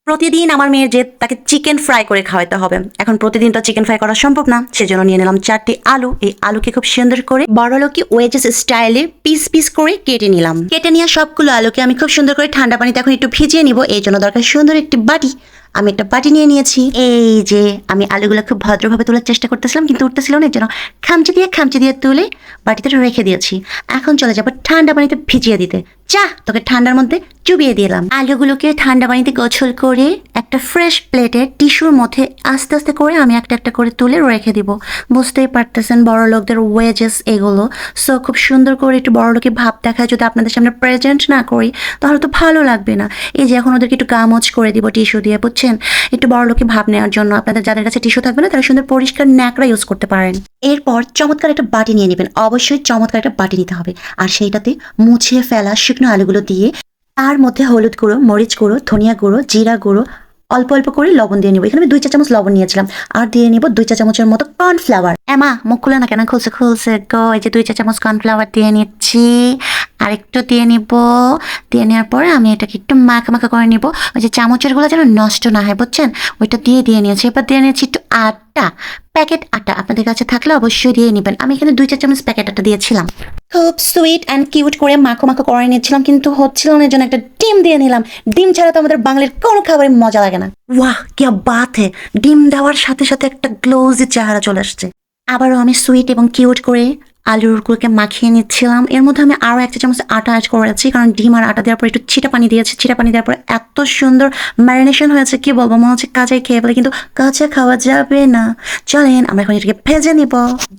প্রতিদিন আমার মেয়ের যে তাকে চিকেন ফ্রাই করে খাওয়াতে হবে, এখন প্রতিদিন তো চিকেন ফ্রাই করা সম্ভব না, সেজন্য নিয়ে নিলাম 4টি আলু। এই আলুকে খুব সুন্দর করে বড়লোকি ওয়েজেস স্টাইলে পিস পিস করে কেটে নিলাম। কেটে নিয়ে সবগুলো আলুকে আমি খুব সুন্দর করে ঠান্ডা পানিতে এখন একটু ভিজিয়ে নিব। এই জন্য দরকার সুন্দর একটি বাটি। আমি একটা বাটি নিয়ে নিয়েছি। এই যে আমি আলুগুলো খুব ভদ্রভাবে তোলার চেষ্টা করতেছিলাম, কিন্তু উঠতেছিল না, এর জন্য খামচি দিয়ে তুলে বাটিতে রেখে দিয়েছি। এখন চলে যাবো ঠান্ডা পানিতে ভিজিয়ে দিতে। যা, তোকে ঠান্ডার মধ্যে চুবিয়ে দিলাম। আলুগুলোকে ঠান্ডা পানিতে গোছল করে একটা ফ্রেশ প্লেটে টিস্যুর মধ্যে আস্তে আস্তে করে আমি একটা একটা করে তুলে রেখে দিব। বুঝতেই পারতেছেন বড় লোকদের ওয়েজেস এগুলো। সো খুব সুন্দর করে একটু বড় লোকে ভাব দেখায় যদি আপনাদের সামনে প্রেজেন্ট না করি তাহলে তো ভালো লাগবে না। এই যে এখন ওদেরকে একটু গামোচ করে দিব টিস্যু দিয়ে, বুঝছেন? একটু বড় লোকে ভাব নেওয়ার জন্য আপনাদের যাদের কাছে টিস্যু থাকবে না তারা সুন্দর পরিষ্কার ন্যাকড়া ইউজ করতে পারেন। এরপর চমৎকার একটা বাটি নিয়ে নেবেন, অবশ্যই চমৎকার একটা বাটি নিতে হবে। আর সেইটাতে মুছিয়ে ফেলা শুকনো আলুগুলো দিয়ে তার মধ্যে হলুদ গুঁড়ো, মরিচ গুঁড়ো, ধনিয়া গুঁড়ো, জিরা গুঁড়ো, অল্প অল্প করে লবণ দিয়ে নিব। এখানে আমি 2 চা চামচ লবণ নিয়েছিলাম। আর দিয়ে নিব 2 চা চামচের মতো কর্নফ্লাওয়ার। এমা মুখ খুলে না কেন? খুলছে গো। এই যে 2 চা চামচ কর্নফ্লাওয়ার দিয়ে নিচ্ছি। আর একটু দিয়ে নিব। দিয়ে নেওয়ার পরে আমি এটাকে একটু মাখা করে নিব। ওই যে চামচের গুলো যেন নষ্ট না হয়, বুঝছেন? ওইটা দিয়ে নিয়েছি। এবার দিয়ে নিয়েছি একটু আটা, প্যাকেট আটা। আপনাদের কাছে থাকলে অবশ্যই দিয়ে নেবেন। আমি এখানে 2 চা চামচ প্যাকেট আটা দিয়েছিলাম। খুব সুইট অ্যান্ড কিউট করে মাখো করে নিয়েছিলাম, কিন্তু হচ্ছিল না, এর জন্য একটা ডিম দিয়ে নিলাম। ডিম ছাড়া তো আমাদের বাঙালির কোনো খাবারে মজা লাগে না। ওয়াহ কি বাত হে! ডিম দেওয়ার সাথে সাথে একটা গ্লোজি চেহারা চলে আসছে। আবারও আমি সুইট এবং কিউট করে আলুগুলোকে মাখিয়ে নিচ্ছিলাম। এর মধ্যে আমি আরও 1 চা চামচ আটা অ্যাড করেছি, কারণ ডিম আর আটা দেওয়ার পর একটু ছিটা পানি দিয়েছি। ছিটা পানি দেওয়ার পর এত সুন্দর ম্যারিনেশন হয়েছে, কি বলবো, মনে হচ্ছে কাঁচাই খেয়ে ফেলে, কিন্তু কাঁচা খাওয়া যাবে না। চলেন আমরা এখন এটাকে ভেজে নিব।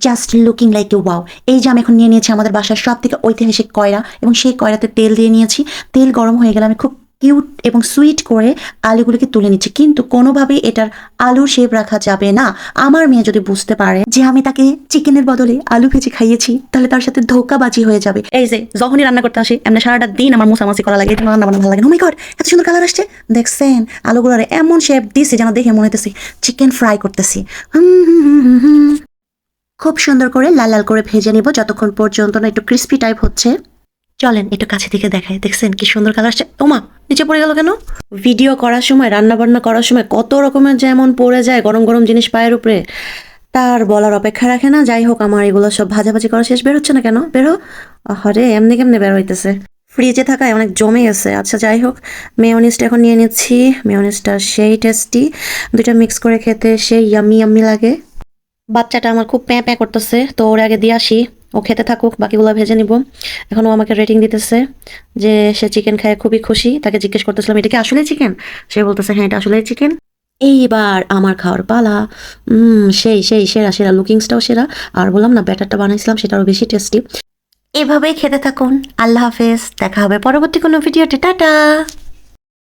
Just looking like a wow. এই যে আমি এখন নিয়ে নিয়েছি আমাদের বাসার সব থেকে ঐতিহাসিক কয়রা, এবং সেই কয়রাতে তেল দিয়ে নিয়েছি। তেল গরম হয়ে গেলে আমি খুব কিউট এবং সুইট করে আলুগুলোকে তুলে নিচ্ছি, কিন্তু কোনোভাবেই এটার আলুর শেপ রাখা যাবে না। আমার মেয়ে যদি বুঝতে পারে যে আমি তাকে চিকেনের বদলে আলু ভেজে খাইয়েছি তাহলে তার সাথে ধোকাবাজি হয়ে যাবে। এই যে যখনই রান্না করতে আসি এমনি সারাটা দিন আমার মুসামাসি করা লাগে, রান্না বান্না ভালো লাগে না। ও মাই গড, এত সুন্দর কালার আসছে, দেখছেন? আলুগুলোর এমন শেপ দিছি যেন দেখে মনে হইতেছি চিকেন ফ্রাই করতেছি। খুব সুন্দর করে লাল লাল করে ভেজে নিব যতক্ষণ পর্যন্ত না একটু ক্রিস্পি টাইপ হচ্ছে। চলেন একটু কাছে থেকে দেখায়, দেখছেন কি সুন্দর কালার আসছে? ওমা, নিচে পড়ে গেল কেন? ভিডিও করার সময়, রান্না বান্না করার সময় কত রকমের যেমন পড়ে যায় গরম গরম জিনিস পায়ের উপরে, তার বলার অপেক্ষা রাখে না। যাই হোক, আমার এগুলো সব ভাজাভাজি করা শেষ। বের হচ্ছে না কেন? বেরো। আরে এমনি কেমনে বের হইতেছে? ফ্রিজে থাকায় অনেক জমে গেছে। আচ্ছা যাই হোক, মেয়োনিজটা এখন নিয়ে নিচ্ছি। মেয়োনিজটা সেই টেস্টি, দুইটা মিক্স করে খেতে সেই ইয়াম্মি লাগে। বাচ্চাটা আমার খুব প্যাঁ প্যাঁ করতেছে, তো ওর আগে দিয়ে আসি, ও খেতে থাকুক, বাকিগুলো ভেজে নিব। এখন ও আমাকে রেটিং দিতেছে যে সে চিকেন খায় খুবই খুশি। তাকে জিজ্ঞেস করতেছিলাম এটা কি আসলে চিকেন? সে বলতেছে হ্যাঁ এটা আসলে চিকেন। এইবার আমার খাওয়ার পালা। সেই সেরা লুকিংসটাও সেরা, আর বললাম না ব্যাটারটা বানাইছিলাম সেটা আরও বেশি টেস্টি। এভাবেই খেতে থাকুন। আল্লাহ হাফেজ, দেখা হবে পরবর্তী কোনো ভিডিওতে। টাটা।